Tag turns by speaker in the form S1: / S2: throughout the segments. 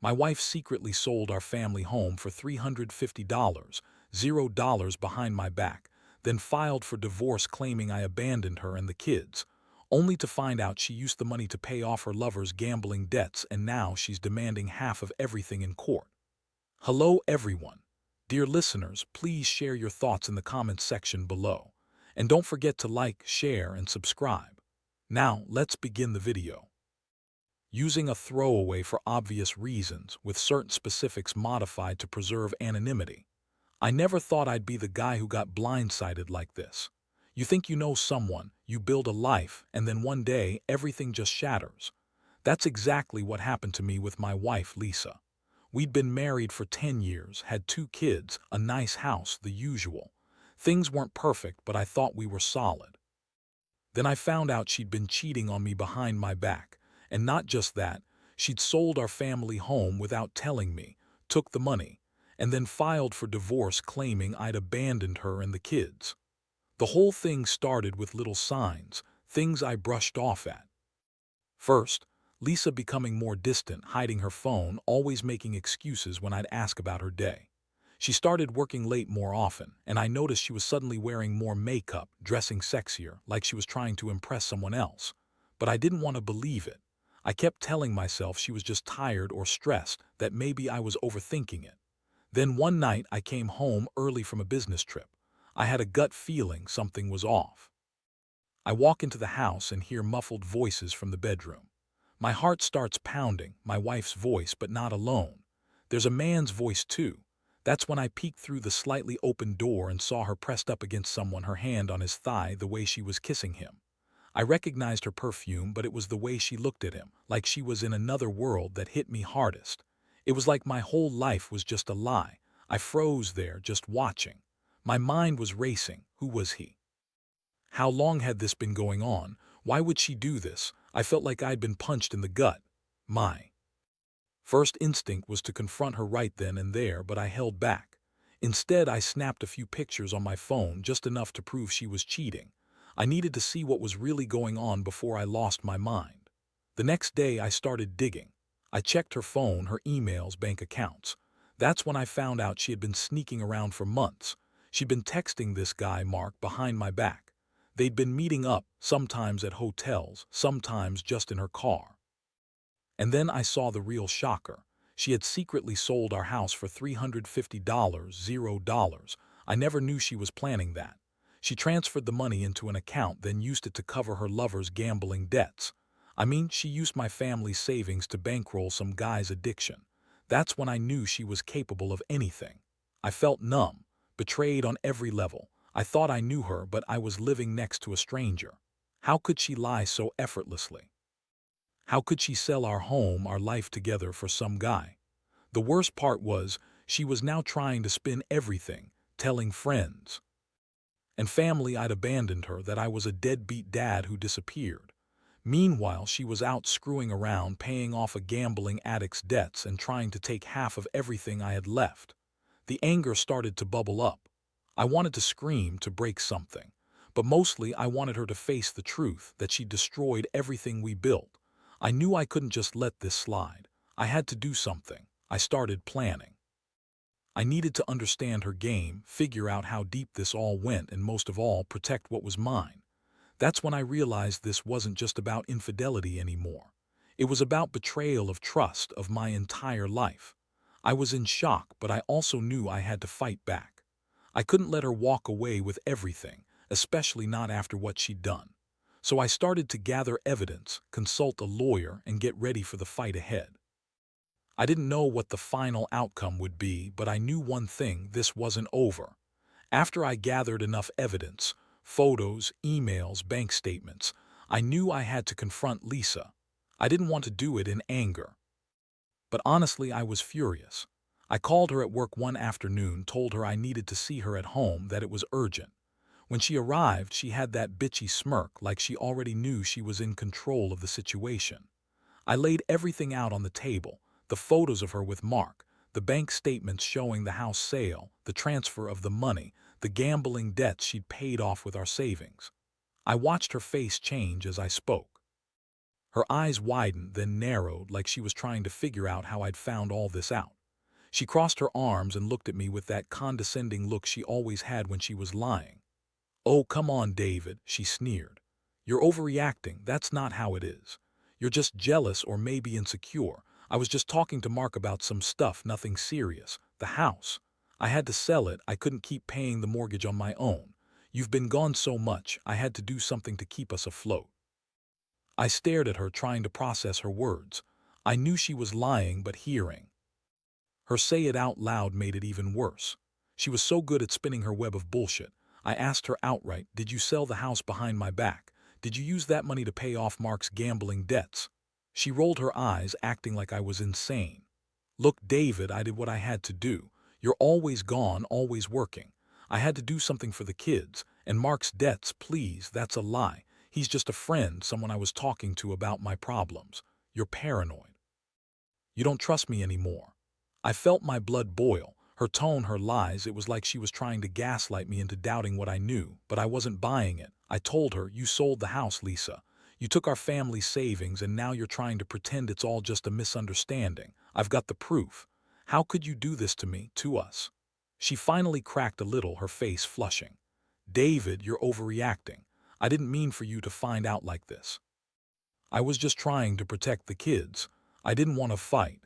S1: My wife secretly sold our family home for $350, $0 behind my back, then filed for divorce claiming I abandoned her and the kids, only to find out she used the money to pay off her lover's gambling debts and now she's demanding half of everything in court. Hello everyone. Dear listeners, please share your thoughts in the comments section below. And don't forget to like, share, and subscribe. Now, let's begin the video. Using a throwaway for obvious reasons, with certain specifics modified to preserve anonymity. I never thought I'd be the guy who got blindsided like this. You think you know someone, you build a life, and then one day, everything just shatters. That's exactly what happened to me with my wife, Lisa. We'd been married for 10 years, had 2 kids, a nice house, the usual. Things weren't perfect, but I thought we were solid. Then I found out she'd been cheating on me behind my back. And not just that, she'd sold our family home without telling me, took the money, and then filed for divorce claiming I'd abandoned her and the kids. The whole thing started with little signs, things I brushed off at. First, Lisa becoming more distant, hiding her phone, always making excuses when I'd ask about her day. She started working late more often, and I noticed she was suddenly wearing more makeup, dressing sexier, like she was trying to impress someone else. But I didn't want to believe it. I kept telling myself she was just tired or stressed, that maybe I was overthinking it. Then one night I came home early from a business trip. I had a gut feeling something was off. I walk into the house and hear muffled voices from the bedroom. My heart starts pounding, my wife's voice, but not alone. There's a man's voice too. That's when I peeked through the slightly open door and saw her pressed up against someone, her hand on his thigh the way she was kissing him. I recognized her perfume, but it was the way she looked at him, like she was in another world, that hit me hardest. It was like my whole life was just a lie. I froze there, just watching. My mind was racing. Who was he? How long had this been going on? Why would she do this? I felt like I'd been punched in the gut. My first instinct was to confront her right then and there, but I held back. Instead, I snapped a few pictures on my phone, just enough to prove she was cheating. I needed to see what was really going on before I lost my mind. The next day, I started digging. I checked her phone, her emails, bank accounts. That's when I found out she had been sneaking around for months. She'd been texting this guy, Mark, behind my back. They'd been meeting up, sometimes at hotels, sometimes just in her car. And then I saw the real shocker. She had secretly sold our house for $350, $0. I never knew she was planning that. She transferred the money into an account, then used it to cover her lover's gambling debts. I mean, she used my family's savings to bankroll some guy's addiction. That's when I knew she was capable of anything. I felt numb, betrayed on every level. I thought I knew her, but I was living next to a stranger. How could she lie so effortlessly? How could she sell our home, our life together, for some guy? The worst part was, she was now trying to spin everything, telling friends and family I'd abandoned her, that I was a deadbeat dad who disappeared. Meanwhile, she was out screwing around, paying off a gambling addict's debts and trying to take half of everything I had left. The anger started to bubble up. I wanted to scream, to break something. But mostly I wanted her to face the truth, that she destroyed everything we built. I knew I couldn't just let this slide. I had to do something. I started planning. I needed to understand her game, figure out how deep this all went, and most of all, protect what was mine. That's when I realized this wasn't just about infidelity anymore. It was about betrayal of trust, of my entire life. I was in shock, but I also knew I had to fight back. I couldn't let her walk away with everything, especially not after what she'd done. So I started to gather evidence, consult a lawyer, and get ready for the fight ahead. I didn't know what the final outcome would be, but I knew one thing: this wasn't over. After I gathered enough evidence, photos, emails, bank statements, I knew I had to confront Lisa. I didn't want to do it in anger. But honestly, I was furious. I called her at work one afternoon, told her I needed to see her at home, that it was urgent. When she arrived, she had that bitchy smirk, like she already knew she was in control of the situation. I laid everything out on the table: the photos of her with Mark, the bank statements showing the house sale, the transfer of the money, the gambling debts she'd paid off with our savings. I watched her face change as I spoke. Her eyes widened, then narrowed, like she was trying to figure out how I'd found all this out. She crossed her arms and looked at me with that condescending look she always had when she was lying. "Oh, come on, David," she sneered. "You're overreacting. That's not how it is. You're just jealous or maybe insecure. I was just talking to Mark about some stuff, nothing serious. The house. I had to sell it. I couldn't keep paying the mortgage on my own. You've been gone so much, I had to do something to keep us afloat." I stared at her, trying to process her words. I knew she was lying, but hearing her say it out loud made it even worse. She was so good at spinning her web of bullshit. I asked her outright, "Did you sell the house behind my back? Did you use that money to pay off Mark's gambling debts?" She rolled her eyes, acting like I was insane. "Look, David, I did what I had to do. You're always gone, always working. I had to do something for the kids. And Mark's debts, please, that's a lie. He's just a friend, someone I was talking to about my problems. You're paranoid. You don't trust me anymore." I felt my blood boil. Her tone, her lies, it was like she was trying to gaslight me into doubting what I knew, but I wasn't buying it. I told her, "You sold the house, Lisa. You took our family savings and now you're trying to pretend it's all just a misunderstanding. I've got the proof. How could you do this to me, to us?" She finally cracked a little, her face flushing. "David, you're overreacting. I didn't mean for you to find out like this. I was just trying to protect the kids. I didn't want to fight.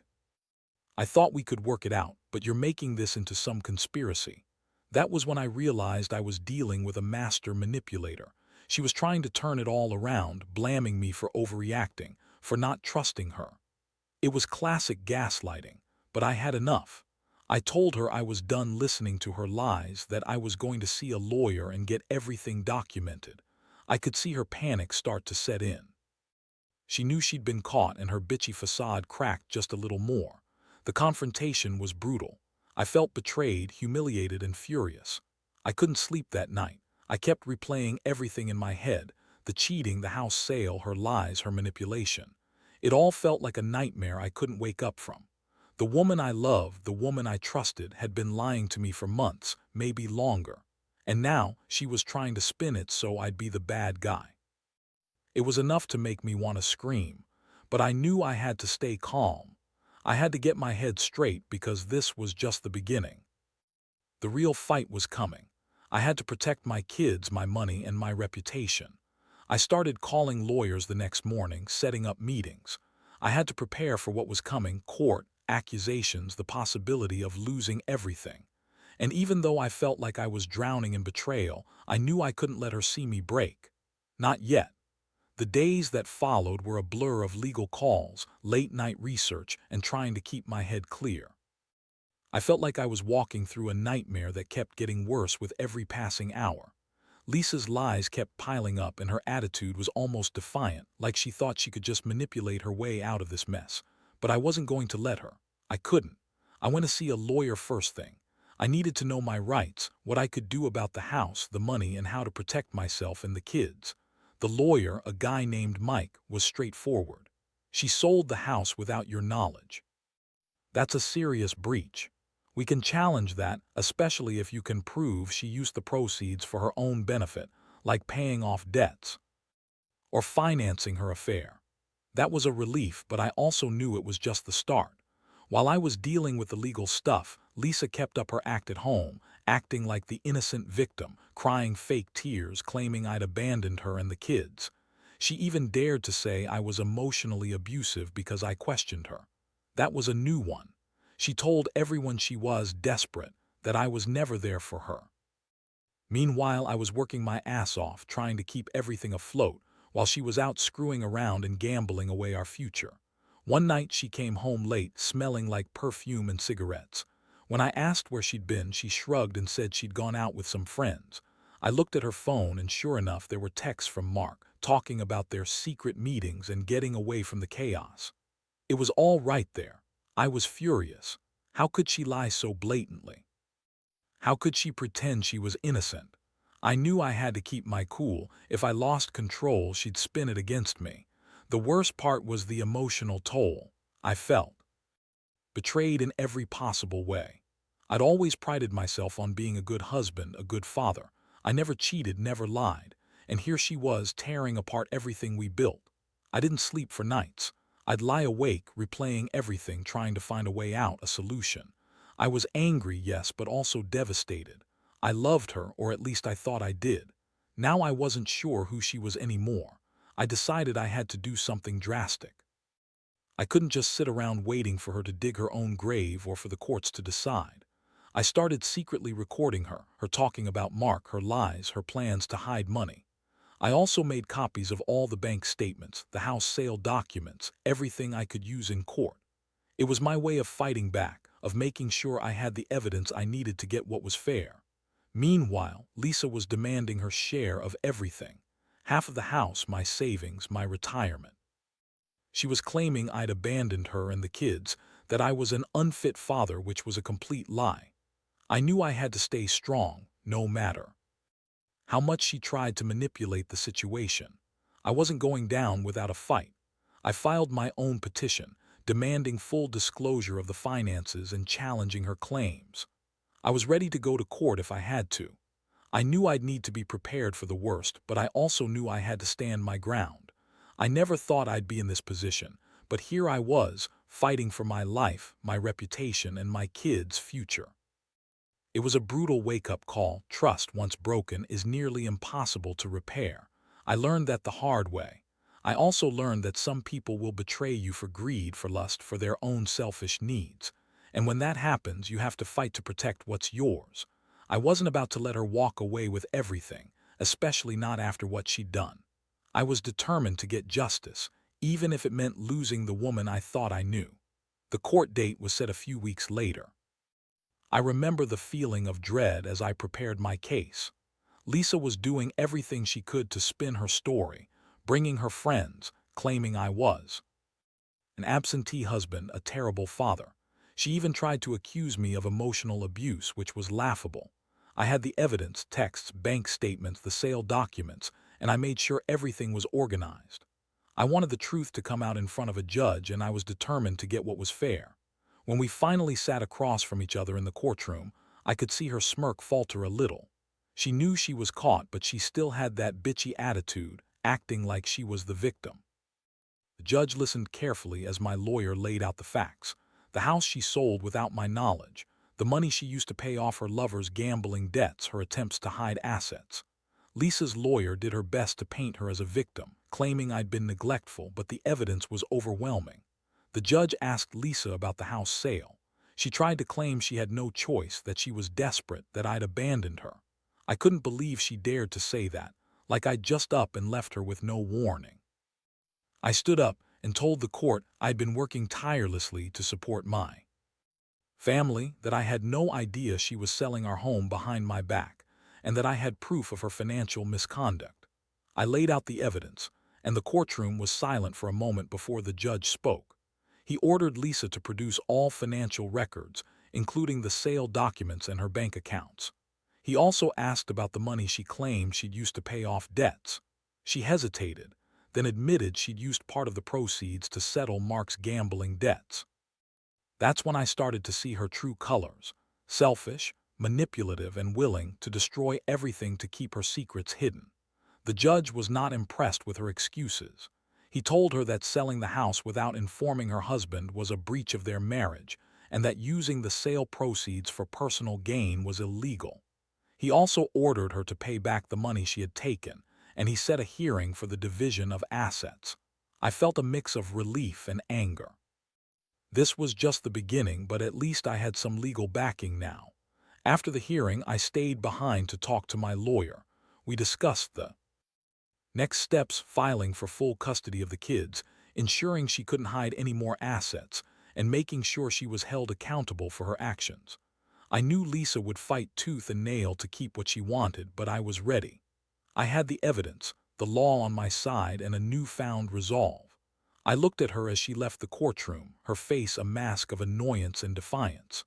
S1: I thought we could work it out, but you're making this into some conspiracy." That was when I realized I was dealing with a master manipulator. She was trying to turn it all around, blaming me for overreacting, for not trusting her. It was classic gaslighting, but I had enough. I told her I was done listening to her lies, that I was going to see a lawyer and get everything documented. I could see her panic start to set in. She knew she'd been caught and her bitchy facade cracked just a little more. The confrontation was brutal. I felt betrayed, humiliated, and furious. I couldn't sleep that night. I kept replaying everything in my head: the cheating, the house sale, her lies, her manipulation. It all felt like a nightmare I couldn't wake up from. The woman I loved, the woman I trusted, had been lying to me for months, maybe longer. And now she was trying to spin it so I'd be the bad guy. It was enough to make me want to scream, but I knew I had to stay calm. I had to get my head straight because this was just the beginning. The real fight was coming. I had to protect my kids, my money, and my reputation. I started calling lawyers the next morning, setting up meetings. I had to prepare for what was coming: court, accusations, the possibility of losing everything. And even though I felt like I was drowning in betrayal, I knew I couldn't let her see me break. Not yet. The days that followed were a blur of legal calls, late-night research, and trying to keep my head clear. I felt like I was walking through a nightmare that kept getting worse with every passing hour. Lisa's lies kept piling up and her attitude was almost defiant, like she thought she could just manipulate her way out of this mess. But I wasn't going to let her. I couldn't. I went to see a lawyer first thing. I needed to know my rights, what I could do about the house, the money, and how to protect myself and the kids. The lawyer, a guy named Mike, was straightforward. "She sold the house without your knowledge. That's a serious breach. We can challenge that, especially if you can prove she used the proceeds for her own benefit, like paying off debts or financing her affair." That was a relief, but I also knew it was just the start. While I was dealing with the legal stuff, Lisa kept up her act at home, acting like the innocent victim, crying fake tears, claiming I'd abandoned her and the kids. She even dared to say I was emotionally abusive because I questioned her. That was a new one. She told everyone she was desperate, that I was never there for her. Meanwhile, I was working my ass off, trying to keep everything afloat, while she was out screwing around and gambling away our future. One night she came home late, smelling like perfume and cigarettes. When I asked where she'd been, she shrugged and said she'd gone out with some friends. I looked at her phone and sure enough, there were texts from Mark, talking about their secret meetings and getting away from the chaos. It was all right there. I was furious. How could she lie so blatantly? How could she pretend she was innocent? I knew I had to keep my cool. If I lost control, she'd spin it against me. The worst part was the emotional toll. I felt betrayed in every possible way. I'd always prided myself on being a good husband, a good father. I never cheated, never lied. And here she was tearing apart everything we built. I didn't sleep for nights. I'd lie awake, replaying everything, trying to find a way out, a solution. I was angry, yes, but also devastated. I loved her, or at least I thought I did. Now I wasn't sure who she was anymore. I decided I had to do something drastic. I couldn't just sit around waiting for her to dig her own grave or for the courts to decide. I started secretly recording her talking about Mark, her lies, her plans to hide money. I also made copies of all the bank statements, the house sale documents, everything I could use in court. It was my way of fighting back, of making sure I had the evidence I needed to get what was fair. Meanwhile, Lisa was demanding her share of everything. Half of the house, my savings, my retirement. She was claiming I'd abandoned her and the kids, that I was an unfit father, which was a complete lie. I knew I had to stay strong, no matter how much she tried to manipulate the situation. I wasn't going down without a fight. I filed my own petition, demanding full disclosure of the finances and challenging her claims. I was ready to go to court if I had to. I knew I'd need to be prepared for the worst, but I also knew I had to stand my ground. I never thought I'd be in this position, but here I was, fighting for my life, my reputation, and my kids' future. It was a brutal wake-up call. Trust, once broken, is nearly impossible to repair. I learned that the hard way. I also learned that some people will betray you for greed, for lust, for their own selfish needs. And when that happens, you have to fight to protect what's yours. I wasn't about to let her walk away with everything, especially not after what she'd done. I was determined to get justice, even if it meant losing the woman I thought I knew. The court date was set a few weeks later. I remember the feeling of dread as I prepared my case. Lisa was doing everything she could to spin her story, bringing her friends, claiming I was an absentee husband, a terrible father. She even tried to accuse me of emotional abuse, which was laughable. I had the evidence, texts, bank statements, the sale documents, and I made sure everything was organized. I wanted the truth to come out in front of a judge, and I was determined to get what was fair. When we finally sat across from each other in the courtroom, I could see her smirk falter a little. She knew she was caught, but she still had that bitchy attitude, acting like she was the victim. The judge listened carefully as my lawyer laid out the facts. The house she sold without my knowledge, the money she used to pay off her lover's gambling debts, her attempts to hide assets. Lisa's lawyer did her best to paint her as a victim, claiming I'd been neglectful, but the evidence was overwhelming. The judge asked Lisa about the house sale. She tried to claim she had no choice, that she was desperate, that I'd abandoned her. I couldn't believe she dared to say that, like I'd just up and left her with no warning. I stood up and told the court I'd been working tirelessly to support my family, that I had no idea she was selling our home behind my back, and that I had proof of her financial misconduct. I laid out the evidence, and the courtroom was silent for a moment before the judge spoke. He ordered Lisa to produce all financial records, including the sale documents and her bank accounts. He also asked about the money she claimed she'd used to pay off debts. She hesitated, then admitted she'd used part of the proceeds to settle Mark's gambling debts. That's when I started to see her true colors: selfish, manipulative, and willing to destroy everything to keep her secrets hidden. The judge was not impressed with her excuses. He told her that selling the house without informing her husband was a breach of their marriage, and that using the sale proceeds for personal gain was illegal. He also ordered her to pay back the money she had taken, and he set a hearing for the division of assets. I felt a mix of relief and anger. This was just the beginning, but at least I had some legal backing now. After the hearing, I stayed behind to talk to my lawyer. We discussed the next steps: filing for full custody of the kids, ensuring she couldn't hide any more assets, and making sure she was held accountable for her actions. I knew Lisa would fight tooth and nail to keep what she wanted, but I was ready. I had the evidence, the law on my side, and a newfound resolve. I looked at her as she left the courtroom, her face a mask of annoyance and defiance.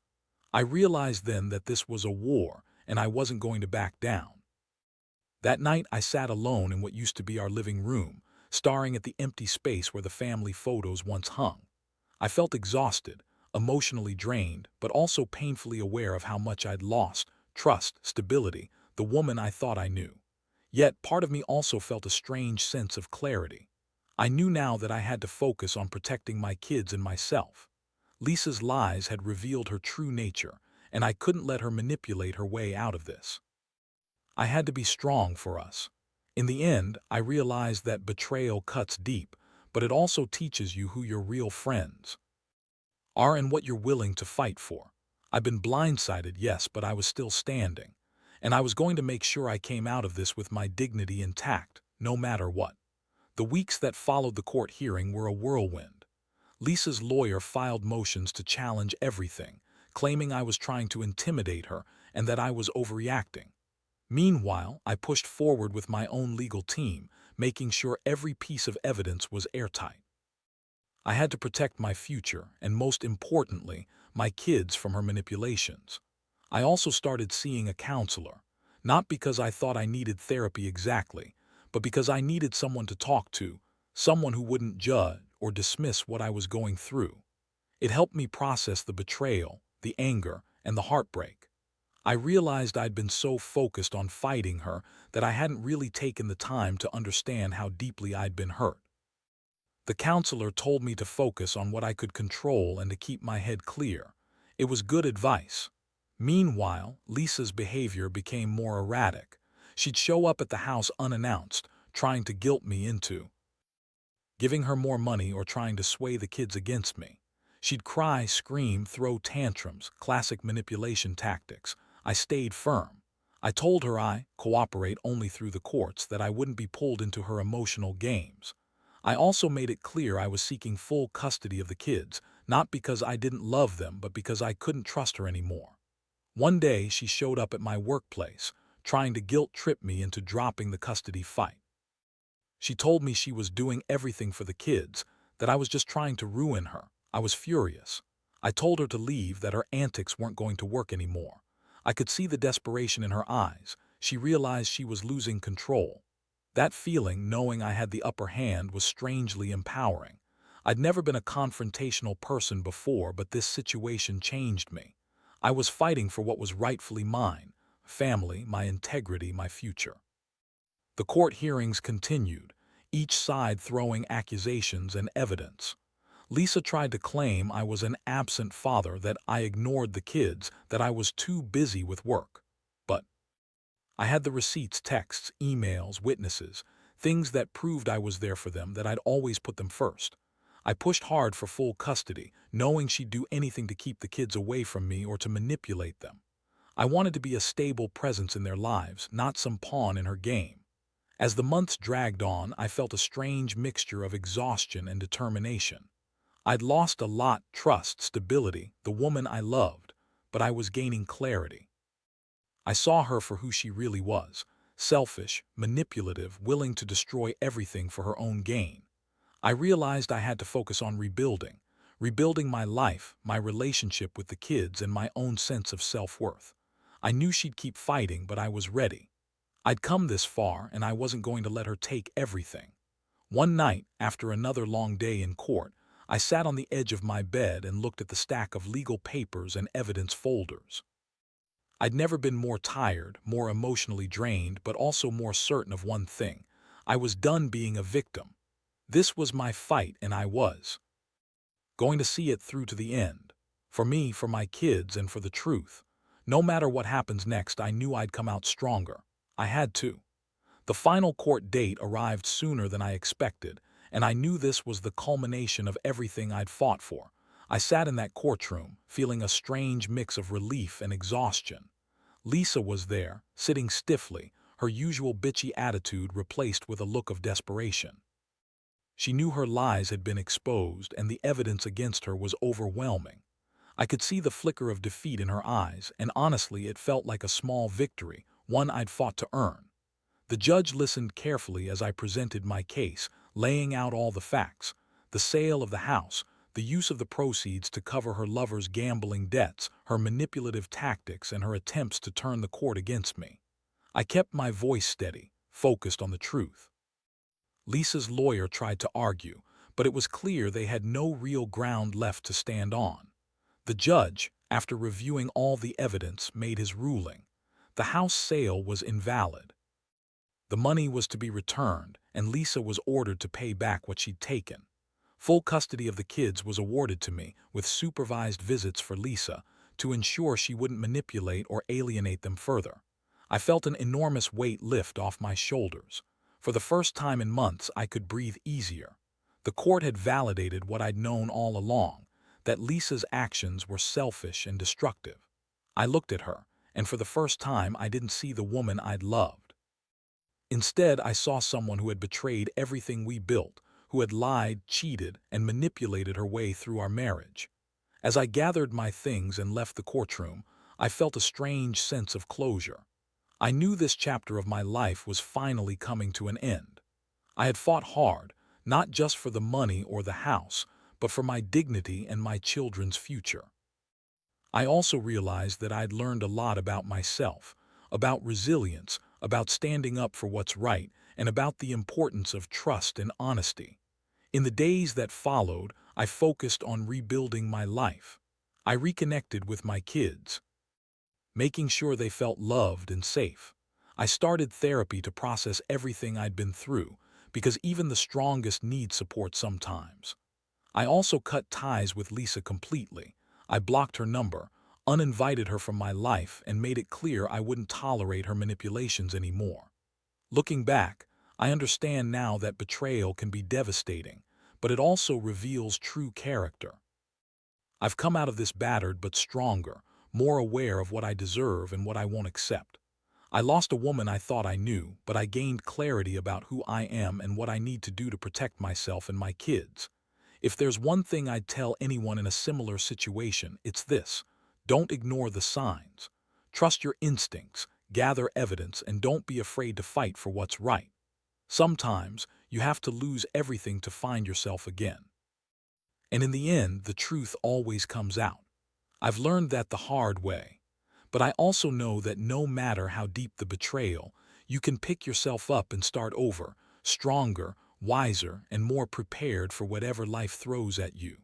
S1: I realized then that this was a war, and I wasn't going to back down. That night I sat alone in what used to be our living room, staring at the empty space where the family photos once hung. I felt exhausted, emotionally drained, but also painfully aware of how much I'd lost: trust, stability, the woman I thought I knew. Yet part of me also felt a strange sense of clarity. I knew now that I had to focus on protecting my kids and myself. Lisa's lies had revealed her true nature, and I couldn't let her manipulate her way out of this. I had to be strong for us. In the end, I realized that betrayal cuts deep, but it also teaches you who your real friends are and what you're willing to fight for. I've been blindsided, yes, but I was still standing. And I was going to make sure I came out of this with my dignity intact, no matter what. The weeks that followed the court hearing were a whirlwind. Lisa's lawyer filed motions to challenge everything, claiming I was trying to intimidate her and that I was overreacting. Meanwhile, I pushed forward with my own legal team, making sure every piece of evidence was airtight. I had to protect my future, and most importantly, my kids from her manipulations. I also started seeing a counselor, not because I thought I needed therapy exactly, but because I needed someone to talk to, someone who wouldn't judge or dismiss what I was going through. It helped me process the betrayal, the anger, and the heartbreak. I realized I'd been so focused on fighting her that I hadn't really taken the time to understand how deeply I'd been hurt. The counselor told me to focus on what I could control and to keep my head clear. It was good advice. Meanwhile, Lisa's behavior became more erratic. She'd show up at the house unannounced, trying to guilt me into giving her more money or trying to sway the kids against me. She'd cry, scream, throw tantrums, classic manipulation tactics. I stayed firm. I told her I cooperate only through the courts, that I wouldn't be pulled into her emotional games. I also made it clear I was seeking full custody of the kids, not because I didn't love them, but because I couldn't trust her anymore. One day, she showed up at my workplace, trying to guilt-trip me into dropping the custody fight. She told me she was doing everything for the kids, that I was just trying to ruin her. I was furious. I told her to leave, that her antics weren't going to work anymore. I could see the desperation in her eyes. She realized she was losing control. That feeling, knowing I had the upper hand, was strangely empowering. I'd never been a confrontational person before, but this situation changed me. I was fighting for what was rightfully mine: family, my integrity, my future. The court hearings continued, each side throwing accusations and evidence. Lisa tried to claim I was an absent father, that I ignored the kids, that I was too busy with work. But I had the receipts, texts, emails, witnesses, things that proved I was there for them, that I'd always put them first. I pushed hard for full custody, knowing she'd do anything to keep the kids away from me or to manipulate them. I wanted to be a stable presence in their lives, not some pawn in her game. As the months dragged on, I felt a strange mixture of exhaustion and determination. I'd lost a lot: trust, stability, the woman I loved, but I was gaining clarity. I saw her for who she really was: selfish, manipulative, willing to destroy everything for her own gain. I realized I had to focus on rebuilding my life, my relationship with the kids, and my own sense of self-worth. I knew she'd keep fighting, but I was ready. I'd come this far, and I wasn't going to let her take everything. One night, after another long day in court, I sat on the edge of my bed and looked at the stack of legal papers and evidence folders. I'd never been more tired, more emotionally drained, but also more certain of one thing: I was done being a victim. This was my fight, and I was going to see it through to the end. For me, for my kids, and for the truth. No matter what happens next, I knew I'd come out stronger. I had to. The final court date arrived sooner than I expected, and I knew this was the culmination of everything I'd fought for. I sat in that courtroom, feeling a strange mix of relief and exhaustion. Lisa was there, sitting stiffly, her usual bitchy attitude replaced with a look of desperation. She knew her lies had been exposed, and the evidence against her was overwhelming. I could see the flicker of defeat in her eyes, and honestly, it felt like a small victory, one I'd fought to earn. The judge listened carefully as I presented my case, laying out all the facts: the sale of the house, the use of the proceeds to cover her lover's gambling debts, her manipulative tactics, and her attempts to turn the court against me. I kept my voice steady, focused on the truth. Lisa's lawyer tried to argue, but it was clear they had no real ground left to stand on. The judge, after reviewing all the evidence, made his ruling. The house sale was invalid. The money was to be returned, and Lisa was ordered to pay back what she'd taken. Full custody of the kids was awarded to me, with supervised visits for Lisa, to ensure she wouldn't manipulate or alienate them further. I felt an enormous weight lift off my shoulders. For the first time in months, I could breathe easier. The court had validated what I'd known all along, that Lisa's actions were selfish and destructive. I looked at her, and for the first time I didn't see the woman I'd loved. Instead, I saw someone who had betrayed everything we built, who had lied, cheated, and manipulated her way through our marriage. As I gathered my things and left the courtroom, I felt a strange sense of closure. I knew this chapter of my life was finally coming to an end. I had fought hard, not just for the money or the house, but for my dignity and my children's future. I also realized that I'd learned a lot about myself, about resilience, about standing up for what's right, and about the importance of trust and honesty. In the days that followed, I focused on rebuilding my life. I reconnected with my kids, making sure they felt loved and safe. I started therapy to process everything I'd been through, because even the strongest need support sometimes. I also cut ties with Lisa completely. I blocked her number, uninvited her from my life, and made it clear I wouldn't tolerate her manipulations anymore. Looking back, I understand now that betrayal can be devastating, but it also reveals true character. I've come out of this battered but stronger, more aware of what I deserve and what I won't accept. I lost a woman I thought I knew, but I gained clarity about who I am and what I need to do to protect myself and my kids. If there's one thing I'd tell anyone in a similar situation, it's this: don't ignore the signs. Trust your instincts, gather evidence, and don't be afraid to fight for what's right. Sometimes, you have to lose everything to find yourself again. And in the end, the truth always comes out. I've learned that the hard way. But I also know that no matter how deep the betrayal, you can pick yourself up and start over, stronger, wiser, and more prepared for whatever life throws at you.